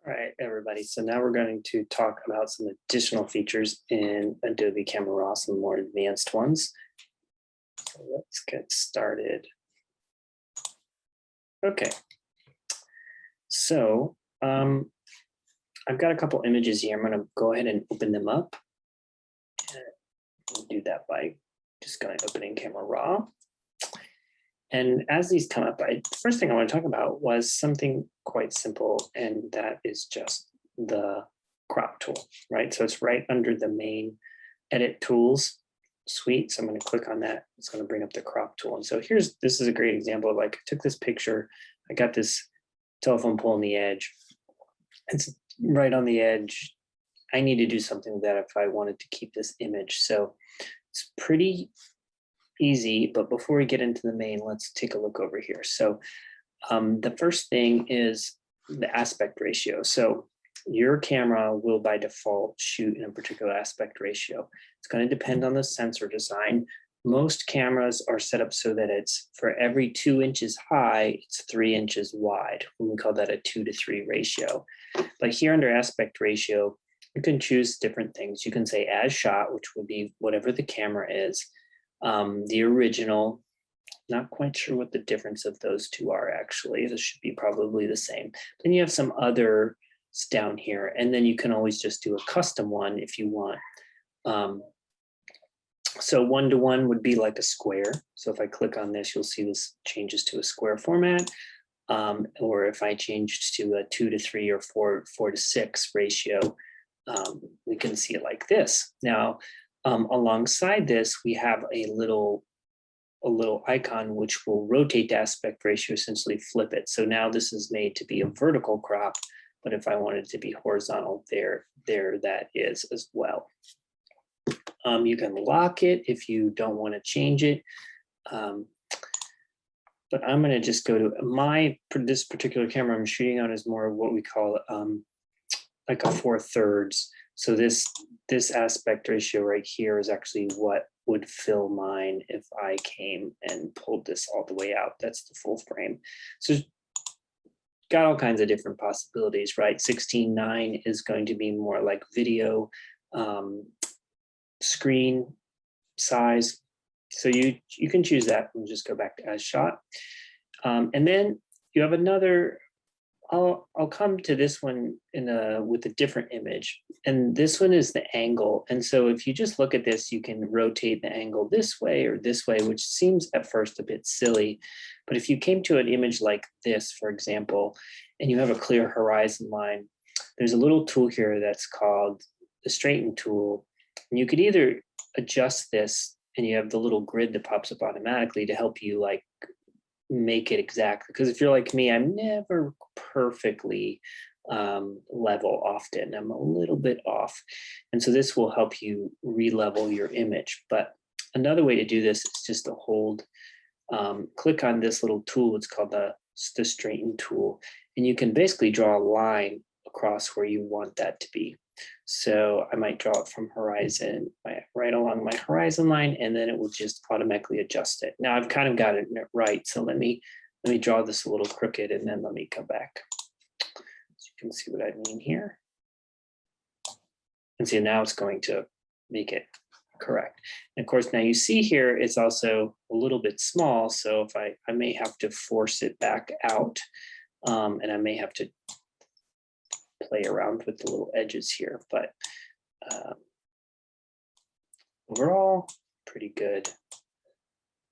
All right, everybody. So now we're going to talk about some additional features in Adobe Camera Raw, some more advanced ones. So let's get started. Okay. So I've got a couple images here. I'm going to go ahead and open them up. I'll do that by just going to open in Camera Raw. And as these come up, the first thing I want to talk about was something quite simple, and that is just the crop tool, right? So it's right under the main edit tools suite. So I'm going to click on that. It's going to bring up the crop tool. And so this is a great example of, like, I took this picture, I got this telephone pole on the edge. It's right on the edge. I need to do something with that if I wanted to keep this image. So it's pretty easy, but before we get into the main, let's take a look over here. So the first thing is the aspect ratio. So your camera will by default shoot in a particular aspect ratio. It's going to depend on the sensor design. Most cameras are set up so that it's for every 2 inches high, it's 3 inches wide. And we call that a 2:3 ratio. But here under aspect ratio, you can choose different things. You can say as shot, which would be whatever the camera is. The original, not quite sure what the difference of those two are actually. This should be probably the same. Then you have some others down here, and then you can always just do a custom one if you want. So 1:1 would be like a square. So if I click on this, you'll see this changes to a square format. Or if I changed to a 2:3 or 4:6 ratio, we can see it like this. Now, alongside this, we have a little icon which will rotate the aspect ratio, essentially flip it. So now this is made to be a vertical crop, but if I wanted it to be horizontal, there that is as well. You can lock it if you don't want to change it. But I'm going to just go to this particular camera I'm shooting on is more what we call like a 4/3. So this aspect ratio right here is actually what would fill mine if I came and pulled this all the way out. That's the full frame. So got all kinds of different possibilities, right? 16:9 is going to be more like video screen size. So you can choose that and just go back to as shot. And then you have another. I'll come to this one with a different image, and this one is the angle. And so if you just look at this, you can rotate the angle this way or this way, which seems at first a bit silly. But if you came to an image like this, for example, and you have a clear horizon line, there's a little tool here that's called the straighten tool. And you could either adjust this, and you have the little grid that pops up automatically to help you like make it exact, because if you're like me, I'm never perfectly level often. I'm a little bit off, and so this will help you re-level your image. But another way to do this is just to hold, click on this little tool. It's called the straighten tool, and you can basically draw a line across where you want that to be. So I might draw it from horizon, right along my horizon line, and then it will just automatically adjust it. Now I've kind of got it right. So let me draw this a little crooked, and then let me come back. So you can see what I mean here. And see, now it's going to make it correct. And of course, now you see here, it's also a little bit small. So if I may have to force it back out, and I may have to play around with the little edges here, but overall pretty good,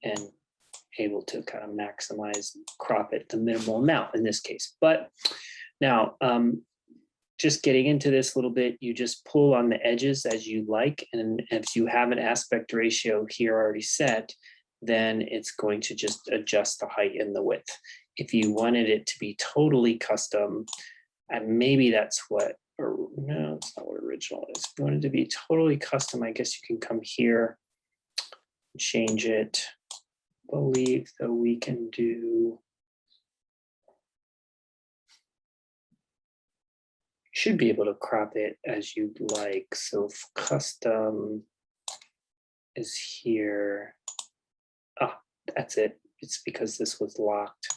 and able to kind of maximize, crop it the minimal amount in this case. But now just getting into this a little bit, you just pull on the edges as you like, and if you have an aspect ratio here already set, then it's going to just adjust the height and the width. If you wanted it to be totally custom, and maybe that's what, or no, it's not what original is. If you want it to be totally custom, I guess you can come here, change it. I believe that we can do, you should be able to crop it as you'd like. So if custom is here, that's it. It's because this was locked.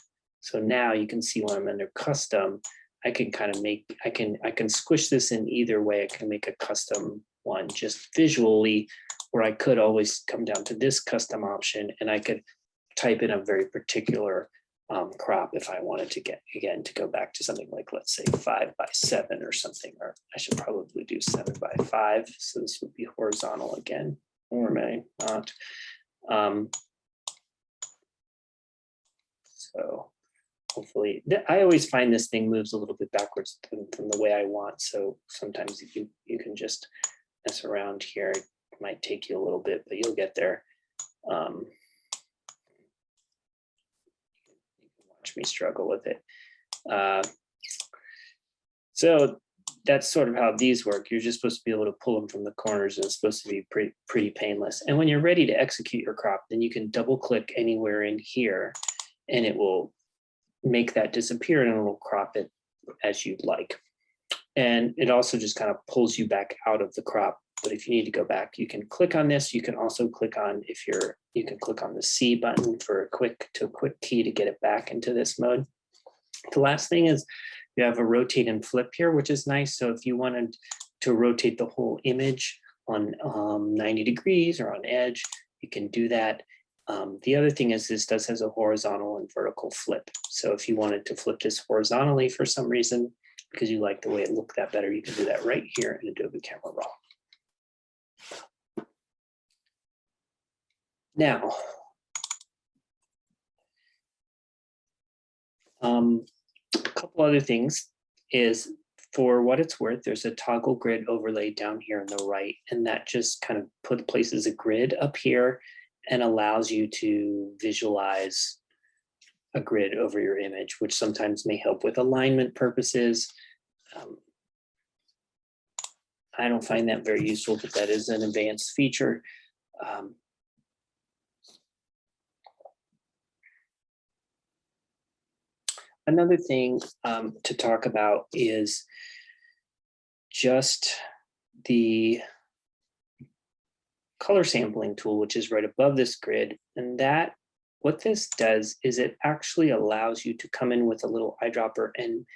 So now you can see when I'm under custom, I can kind of make, I can squish this in either way. I can make a custom one just visually, or I could always come down to this custom option and I could type in a very particular crop if I wanted to get, again, to go back to something like, let's say 5:7 or something, or I should probably do 7:5. So this would be horizontal again, or may not. So hopefully, I always find this thing moves a little bit backwards from the way I want. So sometimes you can just mess around here. It might take you a little bit, but you'll get there. Watch me struggle with it. So that's sort of how these work. You're just supposed to be able to pull them from the corners, and it's supposed to be pretty painless. And when you're ready to execute your crop, then you can double click anywhere in here and it will make that disappear and it will crop it as you'd like. And it also just kind of pulls you back out of the crop. But if you need to go back, you can click on this. You can also click on, you can click on the C button for a quick key to get it back into this mode. The last thing is you have a rotate and flip here, which is nice. So if you wanted to rotate the whole image on 90 degrees or on edge, you can do that. The other thing is this has a horizontal and vertical flip. So if you wanted to flip this horizontally for some reason, because you like the way it looked that better, you can do that right here in Adobe Camera Raw. Now, a couple other things is, for what it's worth, there's a toggle grid overlay down here on the right, and that just kind of places a grid up here and allows you to visualize a grid over your image, which sometimes may help with alignment purposes. I don't find that very useful, but that is an advanced feature. Another thing to talk about is just the color sampling tool, which is right above this grid. And that, what this does is it actually allows you to come in with a little eyedropper and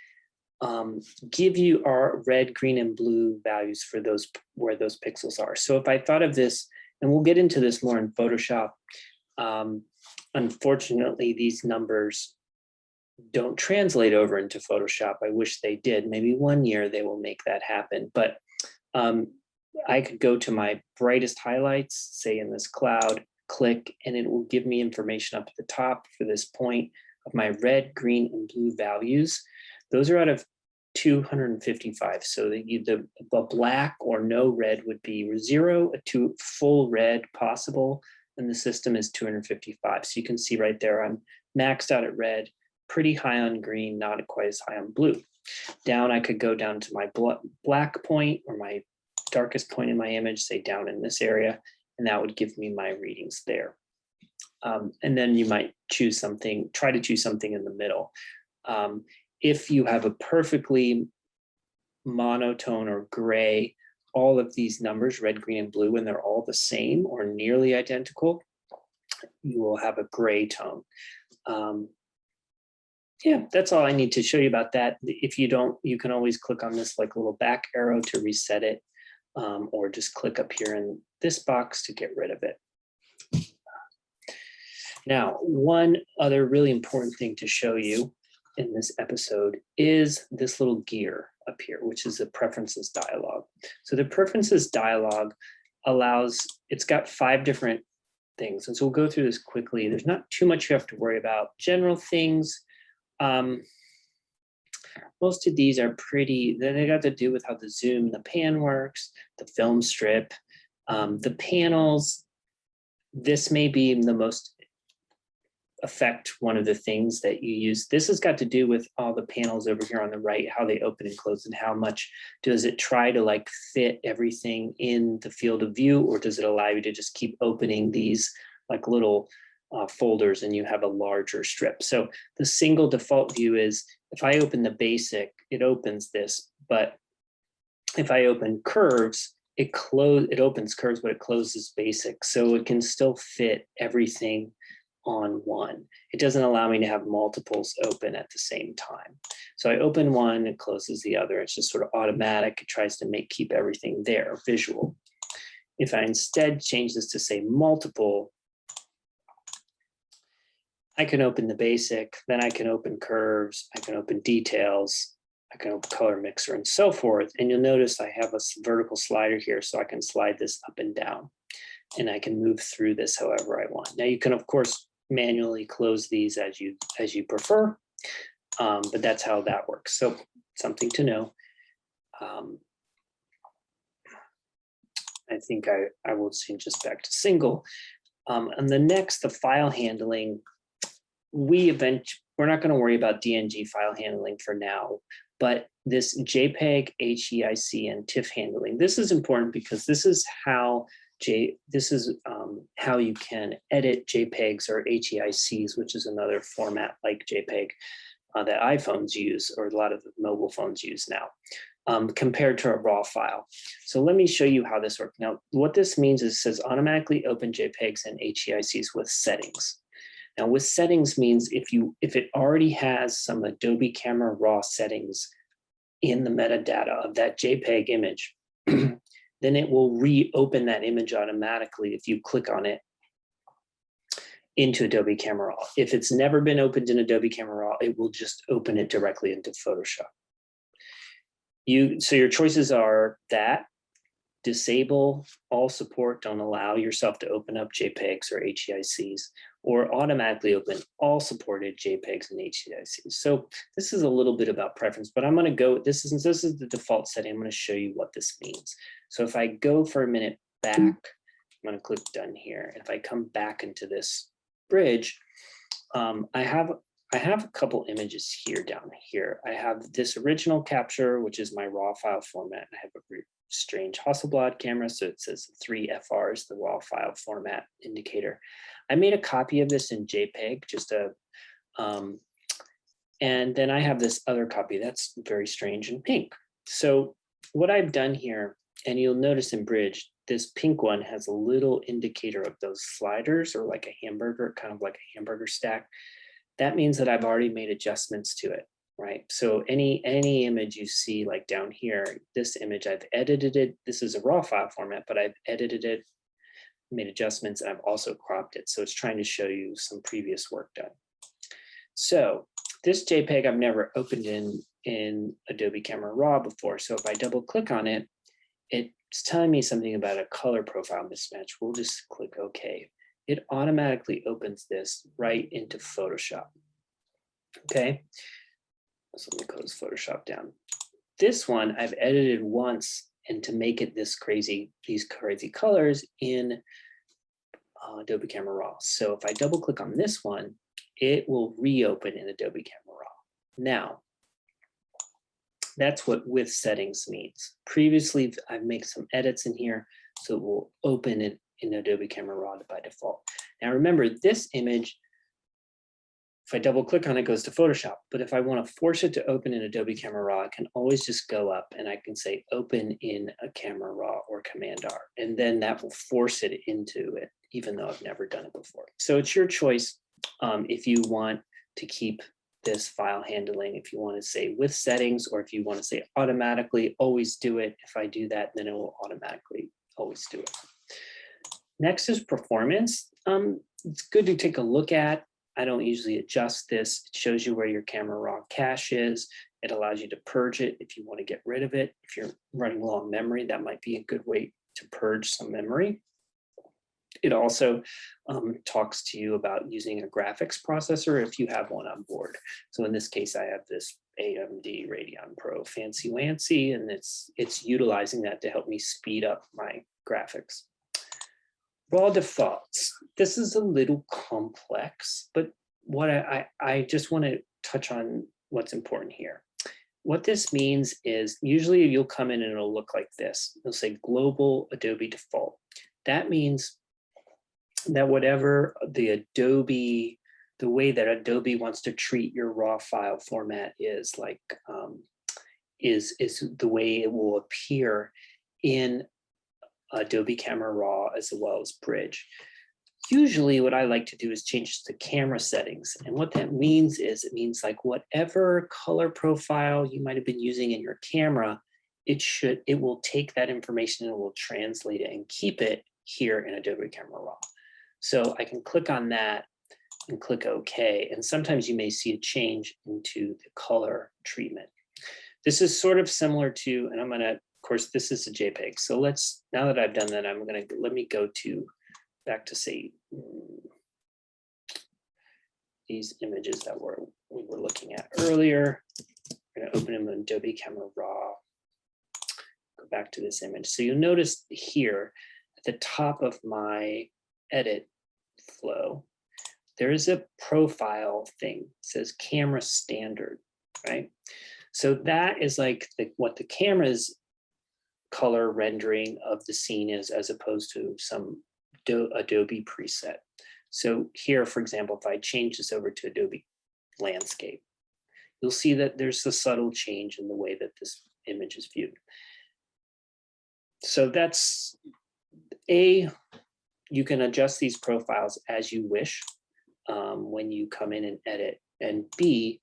give you our red, green, and blue values for those, where those pixels are. So if I thought of this, and we'll get into this more in Photoshop, unfortunately, these numbers don't translate over into Photoshop. I wish they did. Maybe one year they will make that happen. But I could go to my brightest highlights, say in this cloud, click, and it will give me information up at the top for this point of my red, green, and blue values. Those are out of 255. So the black or no red would be 0 to full red possible, and the system is 255. So you can see right there, I'm maxed out at red, pretty high on green, not quite as high on blue. Down, I could go down to my black point or my darkest point in my image, say down in this area, and that would give me my readings there. And then you might choose something, try to choose something in the middle. If you have a perfectly monotone or gray, all of these numbers, red, green, and blue, and they're all the same or nearly identical, you will have a gray tone. Yeah, that's all I need to show you about that. If you don't, you can always click on this like little back arrow to reset it, or just click up here in this box to get rid of it. Now, one other really important thing to show you in this episode is this little gear up here, which is the preferences dialog. So the preferences dialog allows, it's got 5 different things. And so we'll go through this quickly. There's not too much you have to worry about. General things, most of these are pretty, they got to do with how the zoom, the pan works, the film strip, the panels. This may be the most affect one of the things that you use. This has got to do with all the panels over here on the right, how they open and close, and how much does it try to like fit everything in the field of view, or does it allow you to just keep opening these like little folders and you have a larger strip. So the single default view is, if I open the basic, it opens this, but if I open curves, it opens curves, but it closes basic. So it can still fit everything on one. It doesn't allow me to have multiples open at the same time. So I open one, it closes the other. It's just sort of automatic. It tries to keep everything there, visual. If I instead change this to say multiple, I can open the basic, then I can open curves, I can open details, I can open color mixer and so forth. And you'll notice I have a vertical slider here, so I can slide this up and down and I can move through this however I want. Now you can of course manually close these as you prefer, but that's how that works. So something to know. I think I will change this back to single. And the next, the file handling, we're not going to worry about DNG file handling for now, but this JPEG, HEIC, and TIFF handling, this is important because this is how how you can edit JPEGs or HEICs, which is another format like JPEG that iPhones use, or a lot of mobile phones use now, compared to a raw file. So let me show you how this works. Now, what this means is it says automatically open JPEGs and HEICs with settings. Now, with settings means if it already has some Adobe Camera Raw settings in the metadata of that JPEG image, then it will reopen that image automatically if you click on it into Adobe Camera Raw. If it's never been opened in Adobe Camera Raw, it will just open it directly into Photoshop. So your choices are that, disable all support, don't allow yourself to open up JPEGs or HEICs, or automatically open all supported JPEGs and HEICs. So this is a little bit about preference, but I'm going to go, this is the default setting. I'm going to show you what this means. So if I go for a minute back, I'm going to click done here. If I come back into this bridge, I have a couple images here down here. I have this original capture, which is my raw file format. I have a strange Hasselblad camera, so it says 3 FRs, the raw file format indicator. I made a copy of this in JPEG, and then I have this other copy that's very strange in pink. So what I've done here, and you'll notice in Bridge, this pink one has a little indicator of those sliders, or like a hamburger, kind of like a hamburger stack. That means that I've already made adjustments to it, right? So any image you see like down here, this image, I've edited it. This is a raw file format, but I've edited it, made adjustments, and I've also cropped it. So it's trying to show you some previous work done. So this JPEG I've never opened in Adobe Camera Raw before. So if I double click on it, it's telling me something about a color profile mismatch. We'll just click OK. It automatically opens this right into Photoshop. Okay, so let me close Photoshop down. This one I've edited once, and to make it these crazy colors in Adobe Camera Raw. So if I double click on this one, it will reopen in Adobe Camera Raw. Now, that's what with settings means. Previously, I've made some edits in here, so it will open it in Adobe Camera Raw by default. Now remember, this image, if I double click on it, goes to Photoshop. But if I want to force it to open in Adobe Camera Raw, I can always just go up and I can say open in a Camera Raw or Command R, and then that will force it into it, even though I've never done it before. So it's your choice if you want to keep this file handling, if you want to say with settings, or if you want to say automatically always do it. If I do that, then it will automatically always do it. Next is performance. It's good to take a look at. I don't usually adjust this. It shows you where your Camera Raw cache is. It allows you to purge it if you want to get rid of it. If you're running low on memory, that might be a good way to purge some memory. It also talks to you about using a graphics processor if you have one on board. So in this case, I have this AMD Radeon Pro Fancy Wancy, and it's utilizing that to help me speed up my graphics. Raw defaults. This is a little complex, but what I just want to touch on what's important here. What this means is usually you'll come in and it'll look like this. It'll say global Adobe default. That means that whatever the way that Adobe wants to treat your raw file format is the way it will appear in Adobe Camera Raw as well as Bridge. Usually what I like to do is change the camera settings. And what that means is it means like whatever color profile you might have been using in your camera, it will take that information and it will translate it and keep it here in Adobe Camera Raw. So I can click on that and click OK. And sometimes you may see a change into the color treatment. This is sort of similar to, and I'm gonna, of course, this is a JPEG. So now that I've done that, let me go back to say these images that we were looking at earlier. I'm gonna open them in Adobe Camera Raw. Go back to this image. So you'll notice here at the top of my edit flow, there is a profile thing. It says camera standard, right? So that is like what the camera's color rendering of the scene is, as opposed to some Adobe preset. So here, for example, if I change this over to Adobe Landscape, you'll see that there's a subtle change in the way that this image is viewed. So that's you can adjust these profiles as you wish when you come in and edit, and B,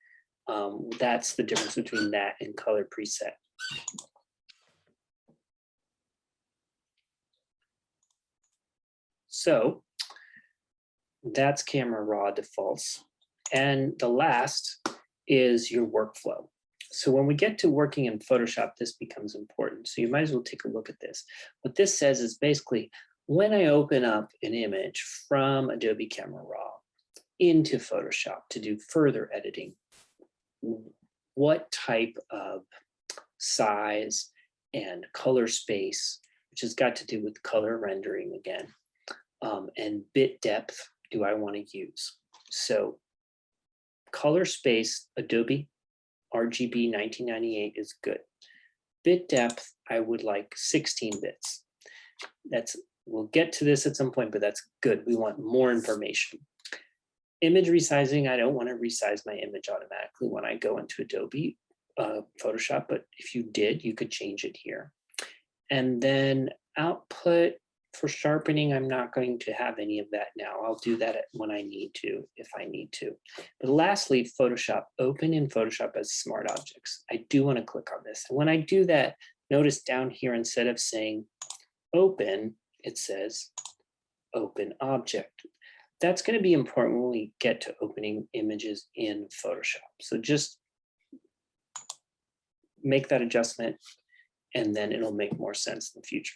that's the difference between that and color preset. So that's Camera Raw defaults. And the last is your workflow. So when we get to working in Photoshop, this becomes important. So you might as well take a look at this. What this says is basically, when I open up an image from Adobe Camera Raw into Photoshop to do further editing, what type of size and color space, which has got to do with color rendering again, and bit depth do I want to use? So color space, Adobe RGB 1998 is good. Bit depth, I would like 16 bits. We'll get to this at some point, but that's good. We want more information. Image resizing, I don't want to resize my image automatically when I go into Adobe Photoshop, but if you did, you could change it here. And then output for sharpening, I'm not going to have any of that now. I'll do that when I need to, if I need to. But lastly, Photoshop, open in Photoshop as smart objects. I do want to click on this. And when I do that, notice down here, instead of saying open, it says open object. That's going to be important when we get to opening images in Photoshop. So just make that adjustment, and then it'll make more sense in the future.